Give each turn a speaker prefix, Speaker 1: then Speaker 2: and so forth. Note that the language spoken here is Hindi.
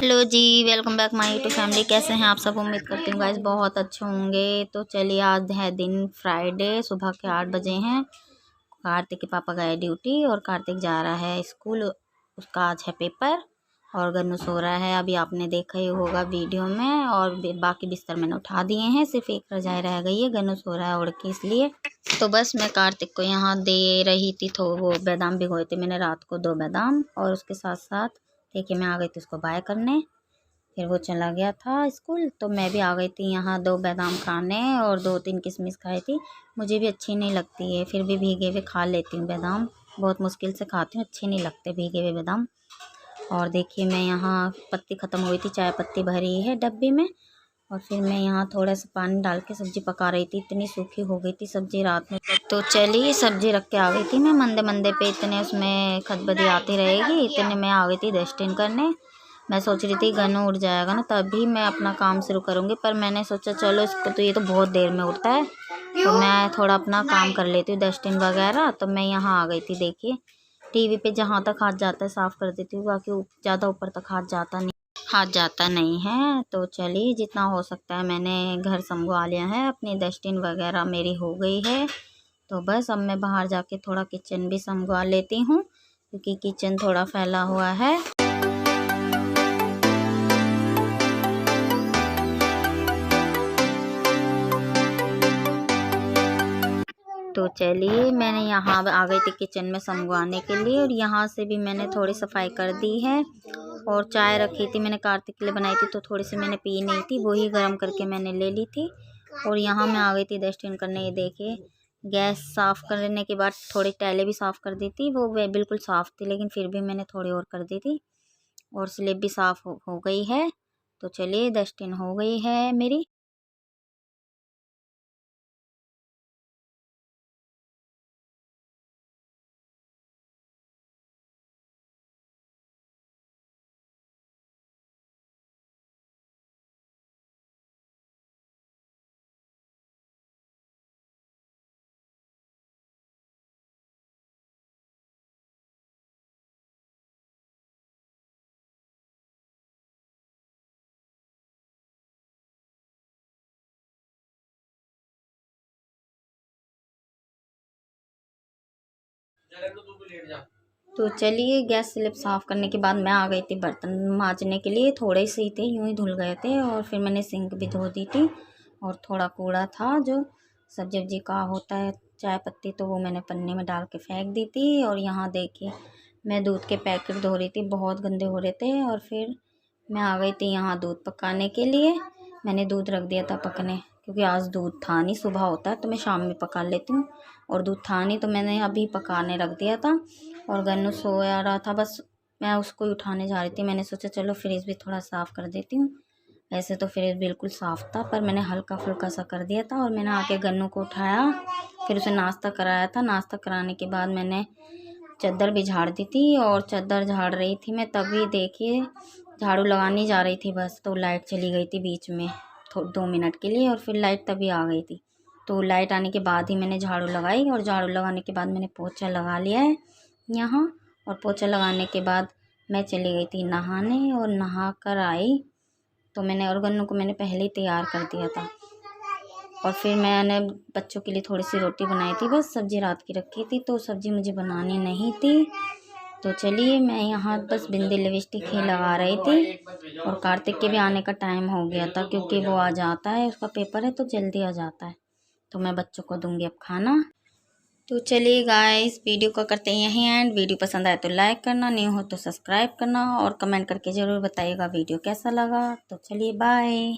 Speaker 1: हेलो जी, welcome back my YouTube family. कैसे हैं आप सब? उम्मीद करती हूँ गाइस बहुत अच्छे होंगे। तो चलिए, आज है दिन फ्राइडे, सुबह के 8 बजे हैं। कार्तिक के पापा गए ड्यूटी और कार्तिक जा रहा है स्कूल। उसका आज है पेपर और गन्नू सो रहा है। अभी आपने देखा ही होगा वीडियो में। और बाकी बिस्तर मैंने उठा दिए हैं, सिर्फ एक रजाई रह गई है। गन्नू सो रहा है उड़ के, इसलिए तो बस मैं कार्तिक को यहाँ दे रही थी। तो वो बादाम भिगोए थे मैंने रात को, 2 बादाम। और उसके साथ साथ देखिए, मैं आ गई थी उसको बाय करने। फिर वो चला गया था स्कूल, तो मैं भी आ गई थी यहाँ 2 बादाम खाने और 2-3 किशमिश खाई थी। मुझे भी अच्छी नहीं लगती है, फिर भी भीगे हुए खा लेती हूँ बादाम। बहुत मुश्किल से खाती हूँ, अच्छे नहीं लगते भीगे हुए बादाम। और देखिए, मैं यहाँ पत्ती ख़त्म हुई थी, चाय पत्ती भरी है डब्बे में। और फिर मैं यहाँ थोड़ा सा पानी डाल के सब्ज़ी पका रही थी। इतनी सूखी हो गई थी सब्ज़ी रात में। तो चलिए, सब्ज़ी रख के आ गई थी मैं मंदे मंदे पे। इतने उसमें खदबदी आती रहेगी, इतने में आ गई थी डस्टिंग करने। मैं सोच रही थी गन्नू उठ जाएगा ना तभी मैं अपना काम शुरू करूँगी, पर मैंने सोचा चलो इसको, तो ये तो बहुत देर में उठता है, तो मैं थोड़ा अपना काम कर लेती हूँ डस्टिंग वगैरह। तो मैं यहाँ आ गई थी। देखिए, टीवी पे जहाँ तक हाथ जाता है साफ़ कर देती हूँ, बाकी ज़्यादा ऊपर तक हाथ जाता नहीं है। तो चलिए, जितना हो सकता है मैंने घर संभवा लिया है। अपनी डस्टिंग वगैरह मेरी हो गई है। तो बस अब मैं बाहर जाके थोड़ा किचन भी संभवा लेती हूँ, क्योंकि किचन थोड़ा फैला हुआ है। तो चलिए, मैंने यहाँ आ गई थी किचन में संभवाने के लिए। और यहाँ से भी मैंने थोड़ी सफाई कर दी है। और चाय रखी थी मैंने, कार्तिक के लिए बनाई थी, तो थोड़ी सी मैंने पी नहीं थी, वही गर्म करके मैंने ले ली थी। और यहाँ मैं आ गई थी डस्टिंग करने। ये देखिए, गैस साफ़ करने के बाद थोड़ी टाइलें भी साफ़ कर दी थी। वो बिल्कुल साफ़ थी, लेकिन फिर भी मैंने थोड़ी और कर दी थी। और स्लेब भी साफ़ हो गई है। तो चलिए, डस्टिंग हो गई है मेरी। तो चलिए, गैस स्लैब साफ़ करने के बाद मैं आ गई थी बर्तन मांजने के लिए। थोड़े से ही थे, यूं ही धुल गए थे। और फिर मैंने सिंक भी धो दी थी। और थोड़ा कूड़ा था जो सब्जी वब्जी का होता है, चाय पत्ती, तो वो मैंने पन्नी में डाल के फेंक दी थी। और यहाँ देखिए, मैं दूध के पैकेट धो रही थी, बहुत गंदे हो रहे थे। और फिर मैं आ गई थी यहाँ दूध पकाने के लिए। मैंने दूध रख दिया था पकने, क्योंकि आज दूध था नहीं। सुबह होता है तो मैं शाम में पका लेती हूँ, और दूध था नहीं तो मैंने अभी पकाने रख दिया था। और गन्नू सोया रहा था, बस मैं उसको ही उठाने जा रही थी। मैंने सोचा चलो फ्रिज भी थोड़ा साफ़ कर देती हूँ। वैसे तो फ्रिज बिल्कुल साफ़ था, पर मैंने हल्का फुल्का सा कर दिया था। और मैंने आके गन्नू को उठाया, फिर उसे नाश्ता कराया था। नाश्ता कराने के बाद मैंने चद्दर भी झाड़ दी थी। और चद्दर झाड़ रही थी मैं, तभी देखिए झाड़ू लगानी जा रही थी बस, तो लाइट चली गई थी बीच में 2 मिनट के लिए। और फिर लाइट तभी आ गई थी। तो लाइट आने के बाद ही मैंने झाड़ू लगाई। और झाड़ू लगाने के बाद मैंने पोछा लगा लिया है यहाँ। और पोछा लगाने के बाद मैं चली गई थी नहाने। और नहा कर आई तो मैंने, और गन्नू को मैंने पहले ही तैयार कर दिया था। और फिर मैंने बच्चों के लिए थोड़ी सी रोटी बनाई थी, बस सब्ज़ी रात की रखी थी, तो सब्ज़ी मुझे बनानी नहीं थी। तो चलिए, मैं यहाँ बस बिंदी लिपस्टिक ही लगा रही थी। और कार्तिक के भी आने का टाइम हो गया था, क्योंकि वो आ जाता है, उसका पेपर है तो जल्दी आ जाता है। तो मैं बच्चों को दूंगी अब खाना। तो चलिए गाइस, वीडियो को करते हैं यहीं एंड। वीडियो पसंद आए तो लाइक करना, न्यू हो तो सब्सक्राइब करना, और कमेंट करके ज़रूर बताइएगा वीडियो कैसा लगा। तो चलिए, बाय।